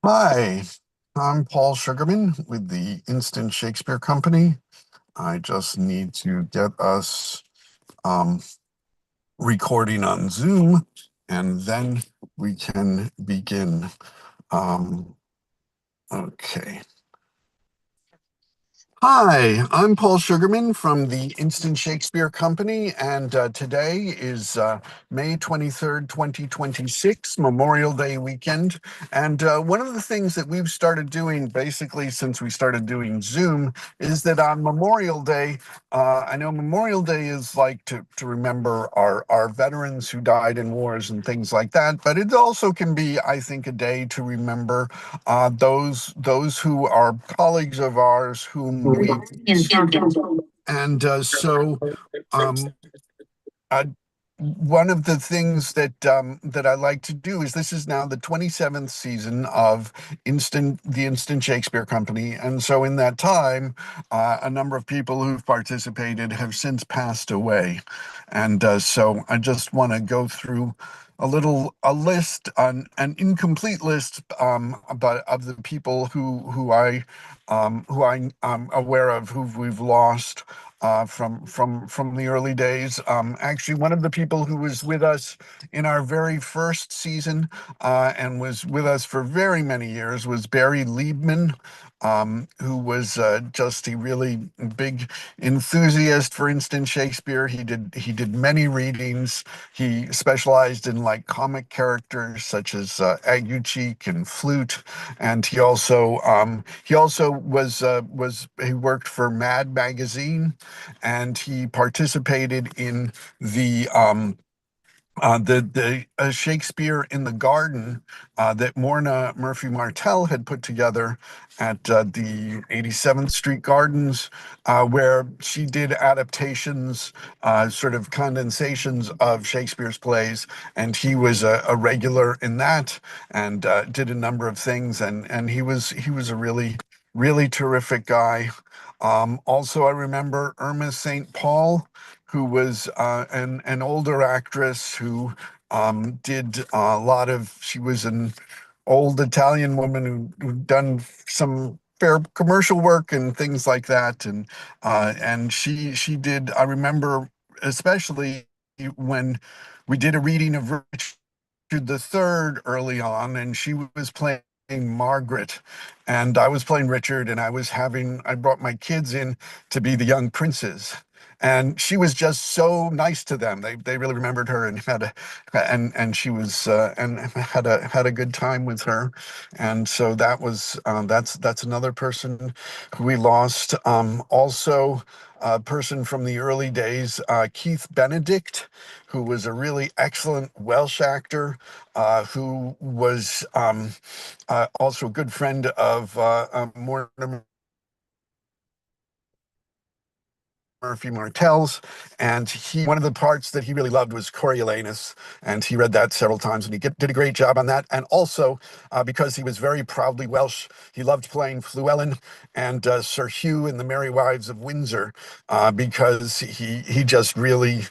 Hi, I'm Paul Sugarman with the Instant Shakespeare Company. I just need to get us um, recording on Zoom, and then we can begin. Um, okay. Hi, I'm Paul Sugarman from the Instant Shakespeare Company, and today is May 23rd, 2026, Memorial Day weekend. And one of the things that we've started doing basically since we started doing Zoom is that on Memorial Day, I know Memorial Day is like to remember our veterans who died in wars and things like that, but it also can be, I think, a day to remember those who are colleagues of ours whom we and so um, I, one of the things that I like to do is this is now the 27th season of the Instant Shakespeare Company, and so in that time, a number of people who've participated have since passed away, and so I just want to go through a list, an incomplete list, but of the people who I am aware of who we've lost from the early days. Actually, one of the people who was with us in our very first season and was with us for very many years was Barry Liebman, who was just a really big enthusiast for instant Shakespeare. He did many readings. He specialized in like comic characters such as Aguecheek and Flute, and he also he worked for Mad Magazine, and he participated in the Shakespeare in the Garden that Morna Murphy Martell had put together at the 87th Street Gardens, where she did adaptations, sort of condensations of Shakespeare's plays, and he was a regular in that and did a number of things, and he was a really terrific guy. Also, I remember Irma St. Paul, who was an older actress who did a lot of. She was an old Italian woman who'd done some fair commercial work and things like that, and she did. I remember especially when we did a reading of Richard III early on, and she was playing Margaret, and I was playing Richard, and I brought my kids in to be the young princes. And she was just so nice to them. They really remembered her and and she was and had a good time with her. And so that's another person who we lost. Also, a person from the early days, Keith Benedict, who was a really excellent Welsh actor, who was also a good friend of Mortimer Murphy Martell's, and he one of the parts that he really loved was Coriolanus, and he read that several times, and did a great job on that. And also, because he was very proudly Welsh, he loved playing Fluellen and Sir Hugh in The Merry Wives of Windsor, because he just really,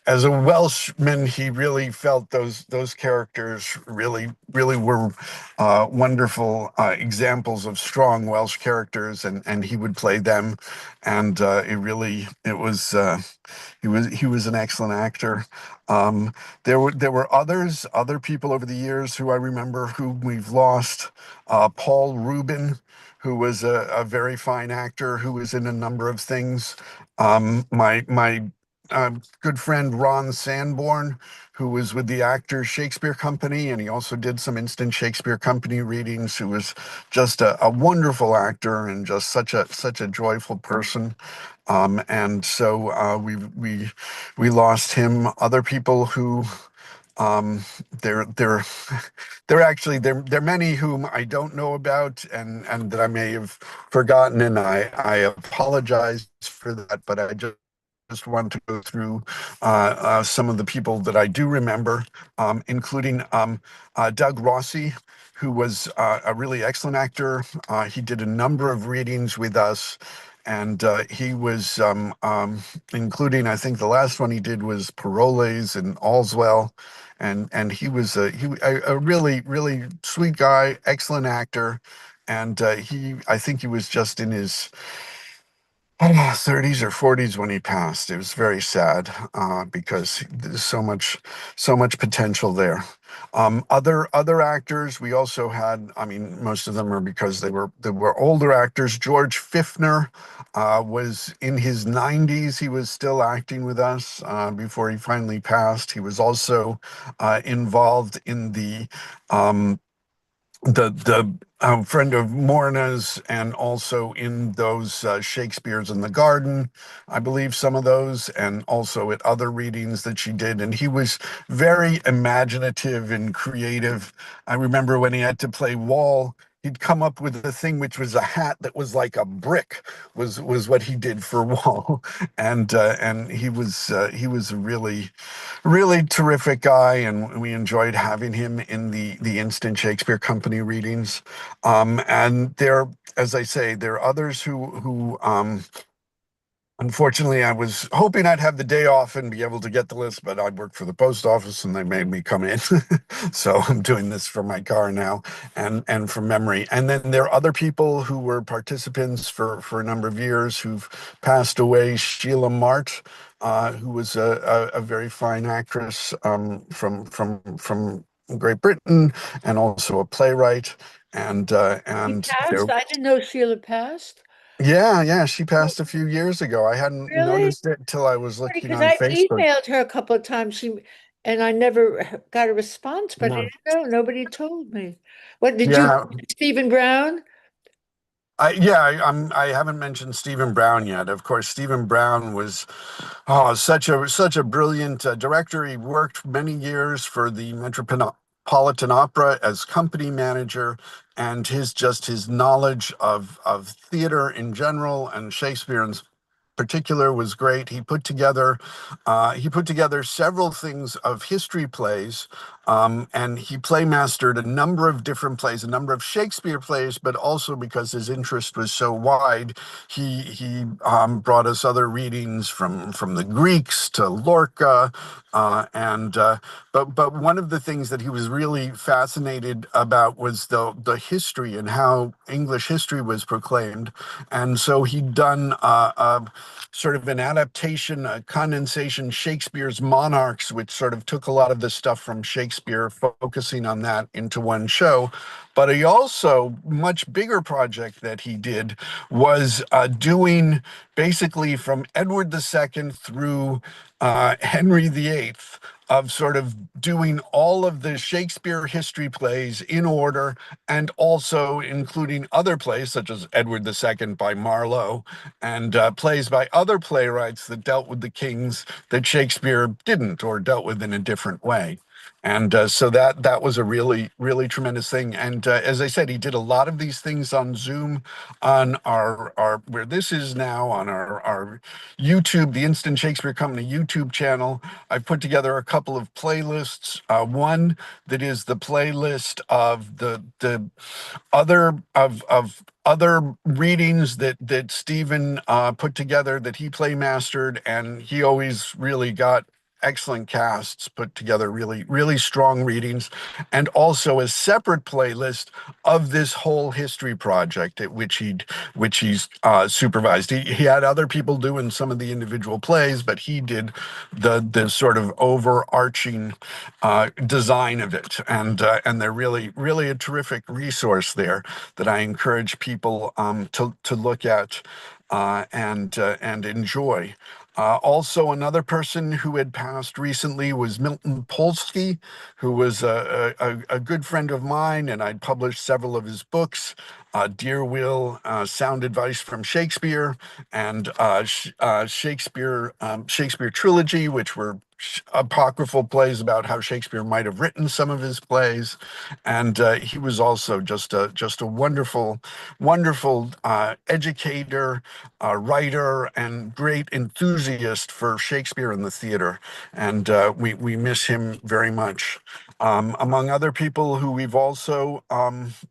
as a Welshman, he really felt those characters really were wonderful examples of strong Welsh characters, and he would play them, and he was an excellent actor. There were other people over the years who I remember who we've lost. Paul Rubin, who was a very fine actor who was in a number of things. My good friend Ron Sanborn, who was with the Actors Shakespeare Company, and he also did some Instant Shakespeare Company readings, who was just a wonderful actor and just such a joyful person. And so we lost him. Other people who um, there there are many whom I don't know about, and that I may have forgotten, and I apologize for that, but I just want to go through some of the people that I do remember, including Doug Rossi, who was a really excellent actor. He did a number of readings with us, and he was, including, I think the last one he did was Paroles and All's Well. and he was a really really sweet guy, excellent actor, and he I think he was just in his 30s or 40s when he passed. It was very sad because there's so much potential there. Other actors we also had. I mean, most of them are because they were older actors. George Fifner was in his 90s. He was still acting with us before he finally passed. He was also involved in the friend of Morna's, and also in those Shakespeare's in the Garden, I believe some of those, and also at other readings that she did. And he was very imaginative and creative. I remember when he had to play Wall, he'd come up with a thing which was a hat that was like a brick, was what he did for Wall, and he was a really terrific guy, and we enjoyed having him in the Instant Shakespeare Company readings. And there, as I say, there are others who unfortunately, I was hoping I'd have the day off and be able to get the list, but I work for the post office and they made me come in. So I'm doing this from my car now and from memory. And then there are other people who were participants for a number of years who've passed away. Sheila Mart, who was a very fine actress from Great Britain, and also a playwright. She And there passed? I didn't know Sheila passed. yeah, yeah, she passed a few years ago. I hadn't Really? noticed it till I was looking Because on I Facebook. emailed her a couple of times. And I never got a response, but I Yeah, didn't know. Nobody told me. What did you, yeah, Stephen Brown? I haven't mentioned Stephen Brown yet. Of course, Stephen Brown was such a brilliant director. He worked many years for the Metropolitan Opera as company manager, and his knowledge of theater in general and Shakespeare in particular was great. He put together several things of history plays, and he playmastered a number of different plays, a number of Shakespeare plays, but also because his interest was so wide, he brought us other readings from the Greeks to Lorca, and but one of the things that he was really fascinated about was the history and how English history was proclaimed, and so he'd done a sort of an adaptation, a condensation, Shakespeare's Monarchs, which sort of took a lot of the stuff from Shakespeare, focusing on that into one show. But he also, much bigger project that he did was doing basically from Edward II through Henry VIII, of sort of doing all of the Shakespeare history plays in order, and also including other plays such as Edward II by Marlowe, and plays by other playwrights that dealt with the kings that Shakespeare didn't, or dealt with in a different way. And so that was a really really tremendous thing. And as I said, he did a lot of these things on Zoom, on our where this is now on our YouTube, the Instant Shakespeare Company YouTube channel. I've put together a couple of playlists. One that is the playlist of the other readings that Stephen put together, that he playmastered, and he always really got excellent casts put together, really really strong readings, and also a separate playlist of this whole history project at which he's supervised. He had other people doing some of the individual plays, but he did the sort of overarching design of it, and they're really really a terrific resource there that I encourage people to look at and enjoy. Also, another person who had passed recently was Milton Polsky, who was a good friend of mine, and I'd published several of his books, Dear Will, Sound Advice from Shakespeare, and Shakespeare Trilogy, which were apocryphal plays about how Shakespeare might have written some of his plays. And he was also just a wonderful educator, writer, and great enthusiast for Shakespeare and the theater. And we miss him very much. Among other people who we've also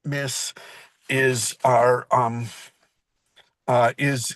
miss is our is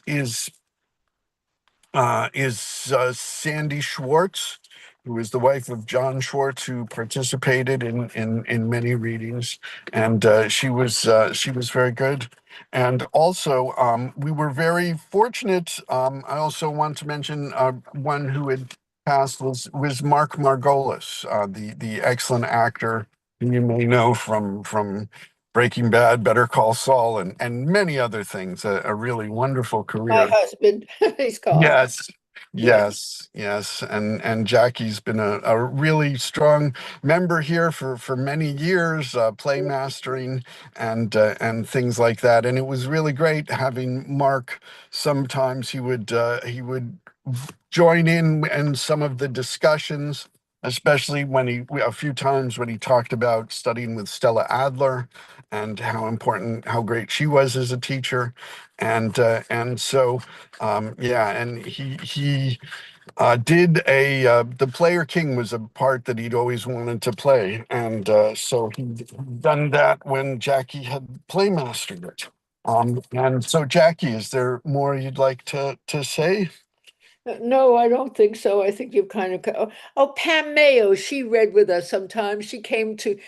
Sandy Schwartz, who is the wife of John Schwartz, who participated in many readings, and she was very good. And also, we were very fortunate. I also want to mention one who had passed was Mark Margolis, the excellent actor who you may know from Breaking Bad, Better Call Saul, and many other things. A really wonderful My career. husband, he's called. Yes, Yeah. yes, and Jackie's been a really strong member here for many years, play mastering and things like that. And it was really great having Mark. Sometimes he would join in some of the discussions, especially when a few times when he talked about studying with Stella Adler and how important, how great she was as a teacher, and so yeah, and he did the Player King was a part that he'd always wanted to play, and so he'd done that when Jackie had playmastered it. And so, Jackie, is there more you'd like to say? No, I don't think so. I think you've kind of. Oh, Pam Mayo, she read with us sometimes. She came to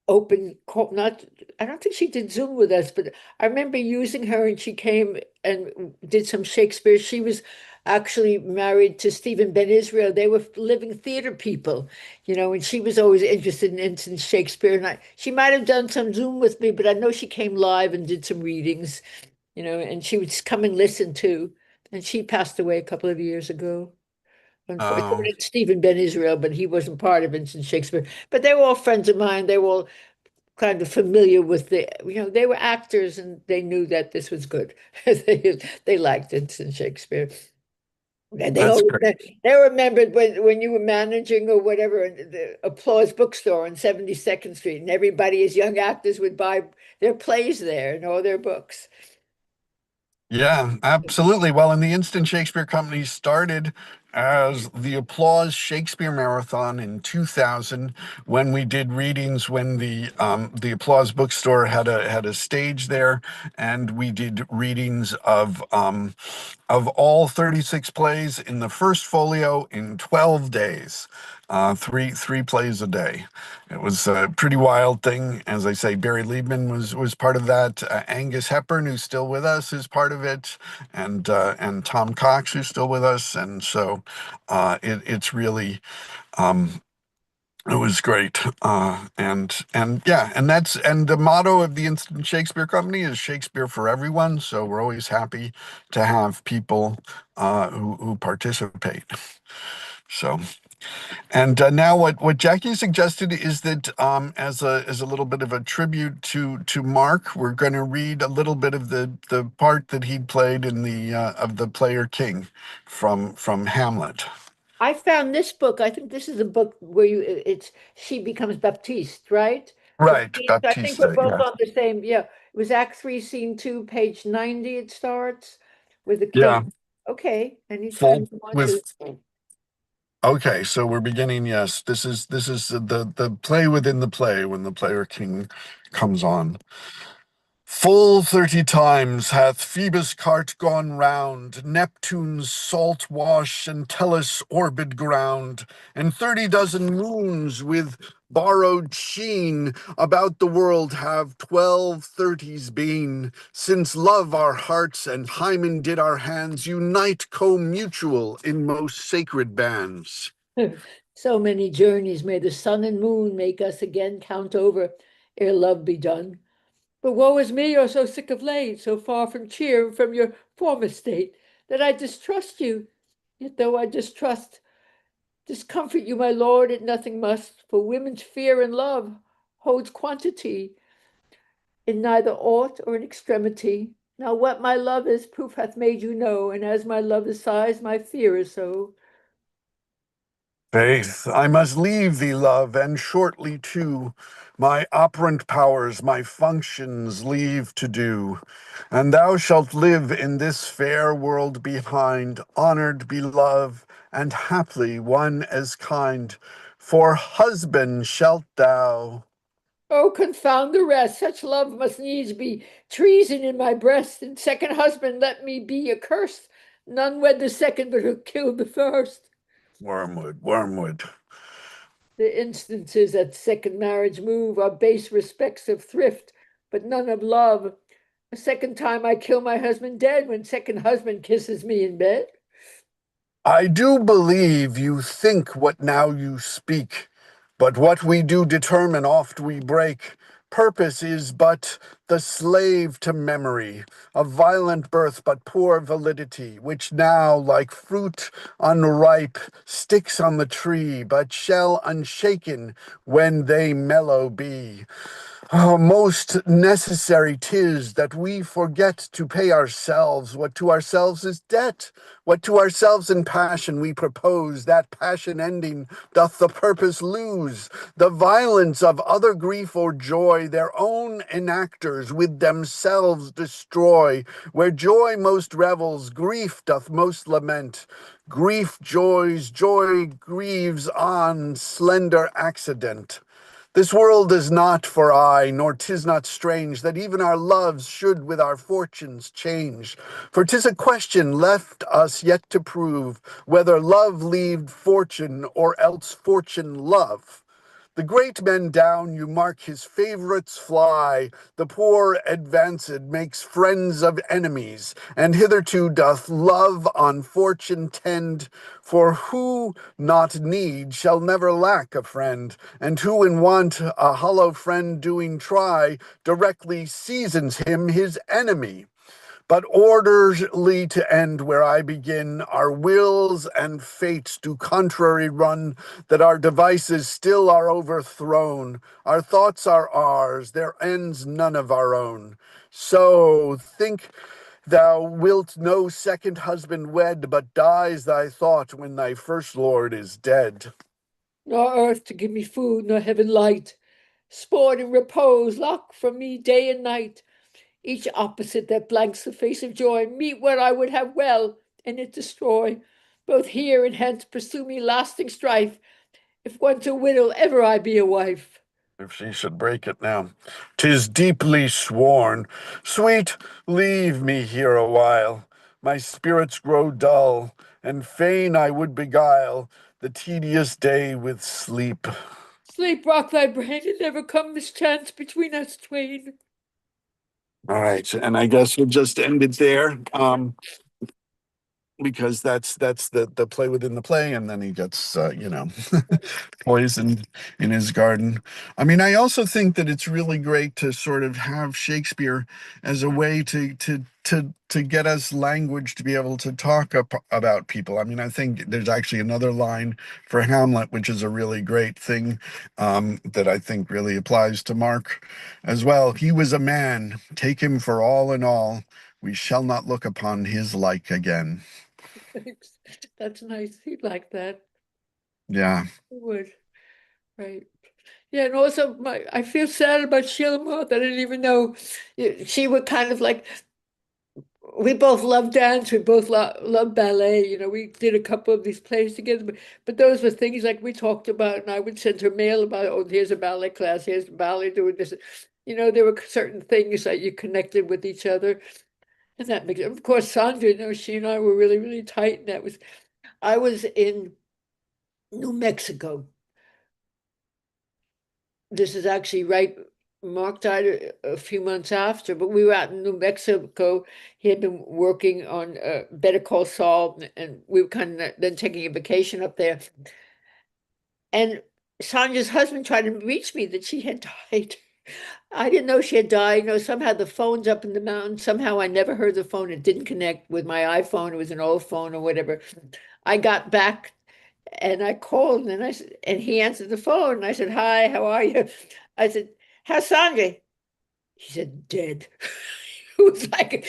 open call, not, I don't think she did Zoom with us, but I remember using her and she came and did some Shakespeare. She was actually married to Stephen Ben Israel. They were living theater people, and she was always interested in instant Shakespeare. And she might have done some Zoom with me, but I know she came live and did some readings, and she would come and listen too. And she passed away a couple of years ago. Oh, Unfortunately, Stephen Ben Israel, but he wasn't part of Instant Shakespeare. But they were all friends of mine. They were all kind of familiar with they were actors and they knew that this was good. They liked Instant Shakespeare. And that's great. they remembered when you were managing or whatever the Applause bookstore on 72nd Street, and everybody as young actors would buy their plays there and all their books. Yeah, absolutely. Well, and the Instant Shakespeare Company started as the Applause Shakespeare Marathon in 2000 when we did readings when the Applause bookstore had a stage there, and we did readings of all 36 plays in the first folio in 12 days, three plays a day. It was a pretty wild thing. As I say, Barry Liebman was part of that. Angus Hepburn, who's still with us, is part of it, and Tom Cox, who's still with us. And so it's really it was great. And yeah, and the motto of the Instant Shakespeare Company is Shakespeare for everyone. So we're always happy to have people who participate. So. And now, what Jackie suggested is that as a little bit of a tribute to Mark, we're going to read a little bit of the part that he played in the of the Player King from Hamlet. I found this book. I think this is a book where it's she becomes Baptiste, right? Right, I think we're Baptista. both Yeah, on the same. Yeah, it was Act 3, Scene 2, page 90. It starts with the yeah. king. Okay, anytime Full you want to. with. Okay, so we're beginning. Yes, this is the play within the play when the Player King comes on. Full 30 times hath Phoebus' cart gone round, Neptune's salt wash and Tellus' orbed ground, and 30 dozen moons with borrowed sheen about the world have 12 thirties been, since love our hearts and Hymen did our hands unite co-mutual in most sacred bands. So many journeys may the sun and moon make us again count over ere love be done. But woe is me, you're so sick of late, so far from cheer and from your former state, that I distrust you. Yet though I distrust, discomfort you, my lord, it nothing must, for women's fear and love holds quantity in neither aught or in extremity. Now what my love is, proof hath made you know, and as my love is size, my fear is so. Faith, I must leave thee, love, and shortly too. My operant powers, my functions leave to do. And thou shalt live in this fair world behind, honored, beloved, and haply one as kind. For husband shalt thou. Oh, confound the rest, such love must needs be treason in my breast, and second husband let me be accursed. None wed the second, but who killed the first. Wormwood, wormwood. The instances at second marriage move are base respects of thrift, but none of love. A second time I kill my husband dead when second husband kisses me in bed. I do believe you think what now you speak, but what we do determine oft we break. Purpose is but the slave to memory, a violent birth but poor validity, which now, like fruit unripe, sticks on the tree, but shall unshaken when they mellow be. Oh, most necessary 'tis that we forget to pay ourselves what to ourselves is debt. What to ourselves in passion we propose, that passion ending doth the purpose lose. The violence of other grief or joy their own enactors with themselves destroy. Where joy most revels, grief doth most lament. Grief joys, joy grieves on slender accident. This world is not for aye, nor 'tis not strange that even our loves should with our fortunes change. For 'tis a question left us yet to prove, whether love leave fortune or else fortune love. The great men down, you mark his favorites fly. The poor advanced makes friends of enemies, and hitherto doth love on fortune tend. For who not need shall never lack a friend, and who in want a hollow friend doing try, directly seasons him his enemy. But orderly to end where I begin, our wills and fates do contrary run, that our devices still are overthrown. Our thoughts are ours, their ends none of our own. So think thou wilt no second husband wed, but dies thy thought when thy first lord is dead. Nor earth to give me food, nor heaven light. Sport and repose lock from me day and night. Each opposite that blanks the face of joy, meet what I would have well, and it destroy. Both here and hence pursue me lasting strife. If once a widow, ever I be a wife. If she should break it now, 'tis deeply sworn. Sweet, leave me here a while. My spirits grow dull, and fain I would beguile the tedious day with sleep. Sleep rock thy brain, and never come mischance between us twain. All right, and I guess we'll just end it there. Because that's the play within the play, and then he gets poisoned in his garden. I mean, I also think that it's really great to sort of have Shakespeare as a way to get us language to be able to talk about people. I mean, I think there's actually another line for Hamlet, which is a really great thing, that I think really applies to Mark as well. He was a man, take him for all in all. We shall not look upon his like again. Thanks. That's nice. He'd like that. Yeah. He would. Right. Yeah, and also I feel sad about Sheila Moth. I didn't even know she would kind of like we both love dance, we both love ballet. We did a couple of these plays together, but those were things like we talked about, and I would send her mail about, oh, here's a ballet class, here's a ballet doing this. There were certain things that you connected with each other, and that makes, of course, Sandra, she and I were really, really tight, and I was in New Mexico. This is actually right. Mark died a few months after, but we were out in New Mexico. He had been working on Better Call Saul, and we were kind of then taking a vacation up there. And Sonya's husband tried to reach me that she had died. I didn't know she had died. Somehow the phone's up in the mountains. Somehow I never heard the phone. It didn't connect with my iPhone. It was an old phone or whatever. I got back and I called and and he answered the phone. And I said, "Hi, how are you?" I said, "How's Sandra?" He said, "Dead." It was like,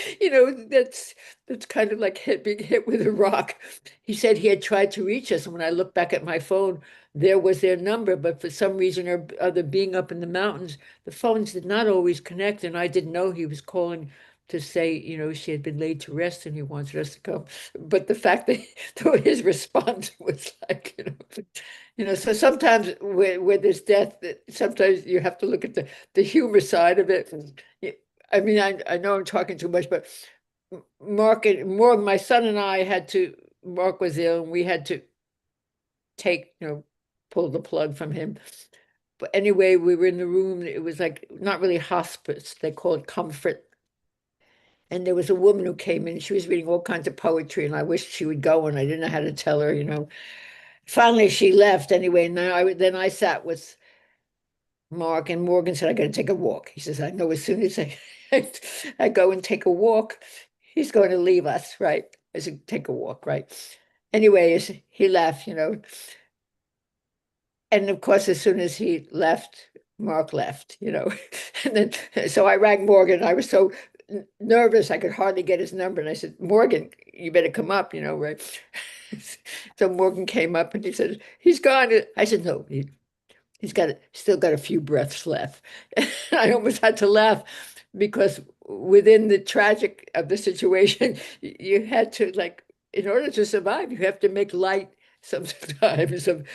that's kind of like being hit with a rock. He said he had tried to reach us, and when I looked back at my phone, there was their number, but for some reason or other, being up in the mountains, the phones did not always connect, and I didn't know he was calling to say, she had been laid to rest and he wanted us to come. But the fact that his response was like, so sometimes where there's death, sometimes you have to look at the humor side of it. I mean, I know I'm talking too much, but Mark, my son and I had to, Mark was ill and we had to take, pull the plug from him. But anyway, we were in the room. It was like not really hospice. They call it comfort. And there was a woman who came in. She was reading all kinds of poetry, and I wished she would go, and I didn't know how to tell her. Finally, she left anyway. And then I sat with Mark, and Morgan said, "I got to take a walk." He says, "I know as soon as I go and take a walk, he's going to leave us, right?" I said, "Take a walk, right?" Anyway, he left. And of course, as soon as he left, Mark left. And then, so I rang Morgan. I was so nervous, I could hardly get his number. And I said, "Morgan, you better come up, right?" So Morgan came up and he said, "He's gone." I said, "No, he's still got a few breaths left." I almost had to laugh because within the tragic of the situation, you had to like, in order to survive, you have to make light sometimes of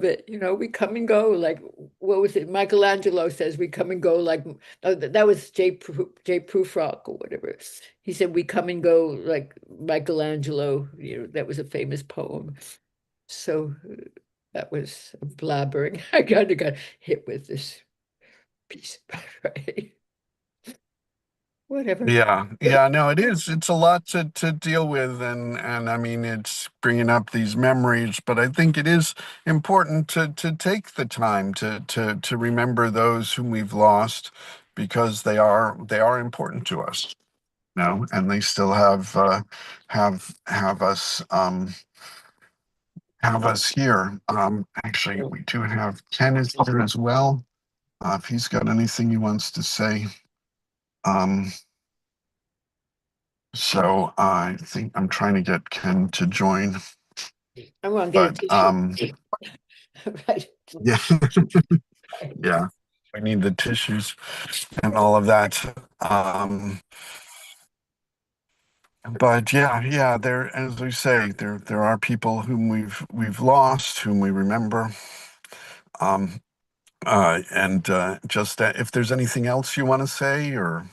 it. We come and go like, what was it? Michelangelo says we come and go like, oh, that was J. Prufrock or whatever. He said we come and go like Michelangelo. That was a famous poem. So that was blabbering. I kind of got hit with this piece, right? Whatever. Yeah, yeah, no, it is. It's a lot to deal with, and I mean, it's bringing up these memories. But I think it is important to take the time to remember those whom we've lost, because they are important to us, and they still have us here. Actually, we do have Ken is here as well. If he's got anything he wants to say. Um, So I think I'm trying to get Ken to join, I'm gonna get a but tissue. Right. yeah, yeah, we need the tissues and all of that. But yeah, yeah, there, as we say, there are people whom we've lost, whom we remember. Um, and just if there's anything else you want to say, or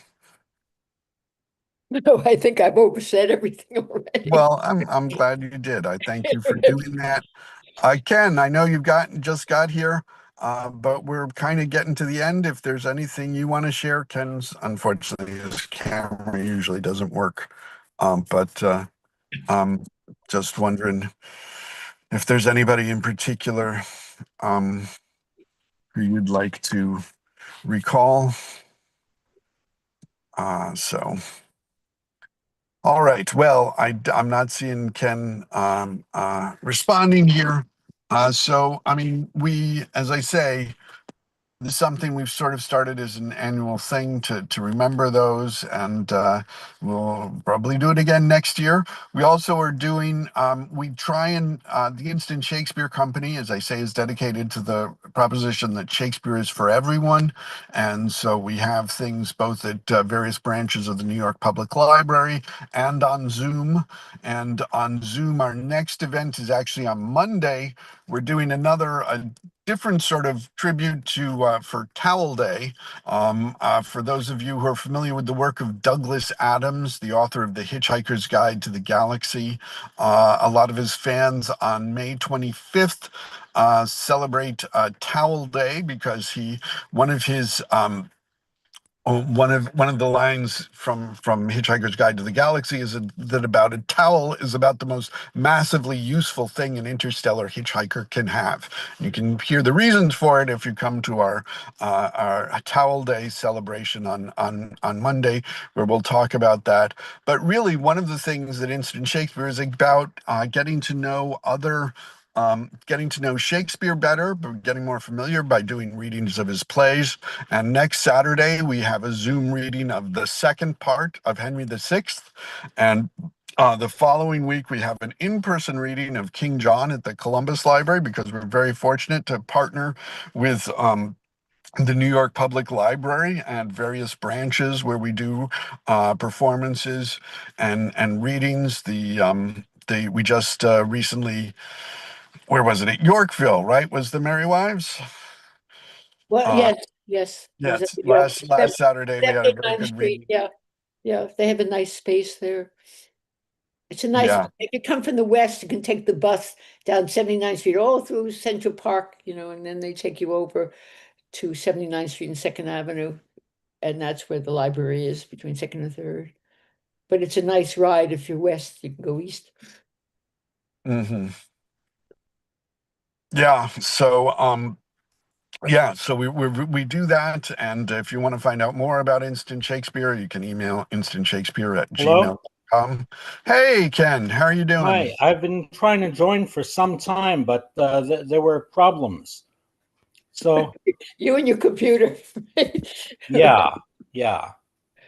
No, I think I've oversaid everything already. well, I'm glad you did. I thank you for doing that. Ken, I know just got here, but we're kind of getting to the end. If there's anything you want to share, Ken's unfortunately his camera usually doesn't work. But um, just wondering if there's anybody in particular um, who you'd like to recall. So, all right. Well, I'm not seeing Ken responding here. So, I mean, as I say, this is something we've sort of started as an annual thing to remember those, and we'll probably do it again next year. We also are doing, we try and, the Instant Shakespeare Company, as I say, is dedicated to the proposition that Shakespeare is for everyone. And so we have things both at various branches of the New York Public Library and on Zoom. And on Zoom, our next event is actually on Monday. We're doing a different sort of tribute to for Towel Day. For those of you who are familiar with the work of Douglas Adams, the author of The Hitchhiker's Guide to the Galaxy, a lot of his fans on May 25th celebrate Towel Day because one of his one of the lines from Hitchhiker's Guide to the Galaxy is that about a towel is about the most massively useful thing an interstellar hitchhiker can have. You can hear the reasons for it if you come to our Towel Day celebration on Monday, where we'll talk about that. But really, one of the things that Instant Shakespeare is about getting to know Shakespeare better, but getting more familiar by doing readings of his plays. And next Saturday, we have a Zoom reading of the second part of Henry VI. And the following week, we have an in-person reading of King John at the Columbus Library because we're very fortunate to partner with the New York Public Library and various branches where we do performances and readings. We just recently, where was it? At Yorkville, right? Was the Merry Wives? Well, Uh, yes, yes. It was at yes, New York. last Saturday we had a very 79th good Street. reading. Yeah, yeah. They have a nice space there. It's a nice, Yeah. if you come from the west, you can take the bus down 79th Street all through Central Park, and then they take you over to 79th Street and Second Avenue. And that's where the library is between Second and Third. But it's a nice ride. If you're west, you can go east. Hmm. Yeah. So, yeah, so we do that. And if you want to find out more about Instant Shakespeare, you can email Hello? instantshakespeare@gmail.com. Hey, Ken, how are you doing? Hi. I've been trying to join for some time, but there were problems. So, You and your computer. yeah, yeah.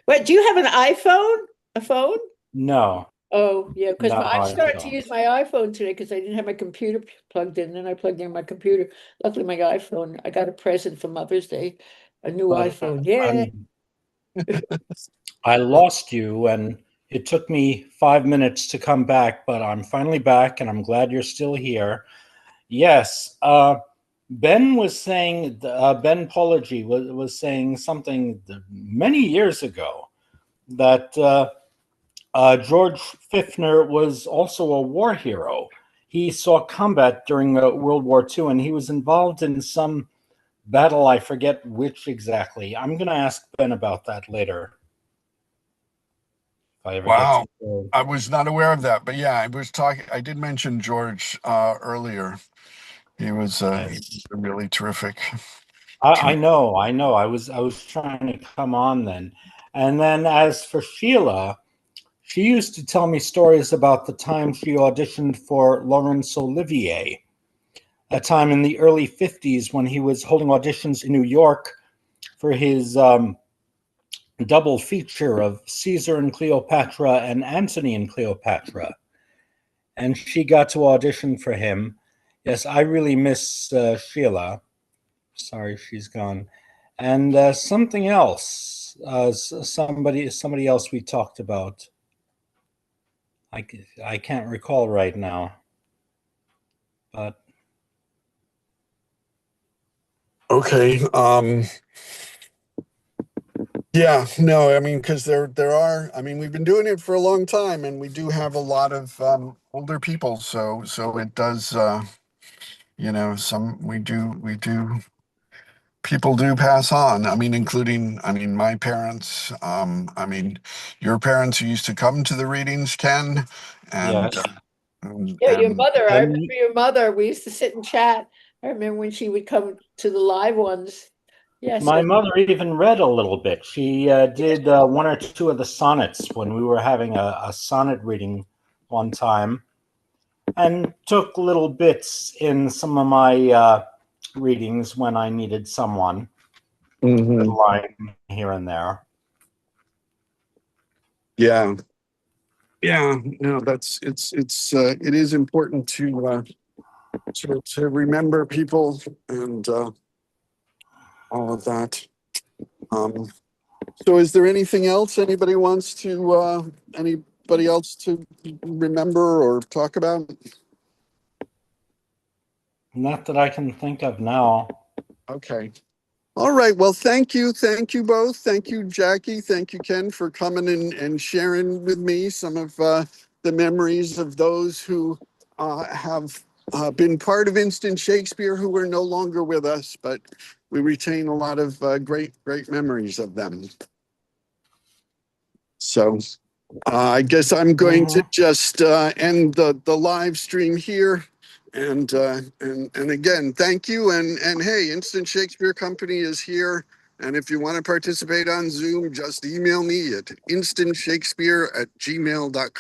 But do you have an iPhone? A phone? No, Oh, yeah, because no, I I started to use don't. my iPhone today because I didn't have my computer plugged in. Then I plugged in my computer. Luckily, my iPhone, I got a present for Mother's Day, a new But iPhone. Yeah. I'm I lost you, and it took me 5 minutes to come back, but I'm finally back, and I'm glad you're still here. Yes, Ben was saying, Ben Pology was saying something many years ago that George Fifner was also a war hero. He saw combat during World War II, and he was involved in some battle. I forget which exactly. I'm going to ask Ben about that later if I ever get Wow. to go. I was not aware of that, but yeah, I did mention George earlier. He was Yes, a really terrific. I know, I know. I was trying to come on then, and then as for Sheila, she used to tell me stories about the time she auditioned for Laurence Olivier, a time in the early 50s when he was holding auditions in New York for his double feature of Caesar and Cleopatra and Antony and Cleopatra. And she got to audition for him. Yes, I really miss Sheila. Sorry, she's gone. And something else, somebody else we talked about. I, I can't recall right now, but Okay. Yeah, no, I mean, because there are, I mean, we've been doing it for a long time, and we do have a lot of older people, so it does, some we do people do pass on. I mean, including, I mean, my parents, I mean, your parents who used to come to the readings, Ken, and yes. Yeah, your and mother. I remember And your mother. We used to sit and chat. I remember when she would come to the live ones. Yes, my mother even read a little bit. She did one or two of the sonnets when we were having a sonnet reading one time, and took little bits in some of my readings when I needed someone, a Mhm. line here and there. Yeah, yeah, no, it is important to remember people and all of that. Um, so is there anything else anybody else to remember or talk about? Not that I can think of now. Okay. All right. Well, thank you. Thank you both. Thank you, Jackie. Thank you, Ken, for coming and sharing with me some of the memories of those who have been part of Instant Shakespeare who are no longer with us, but we retain a lot of great memories of them. So I guess I'm going to Mhm. just end the live stream here. And again, thank you. And hey, Instant Shakespeare Company is here. And if you want to participate on Zoom, just email me at instantshakespeare@gmail.com.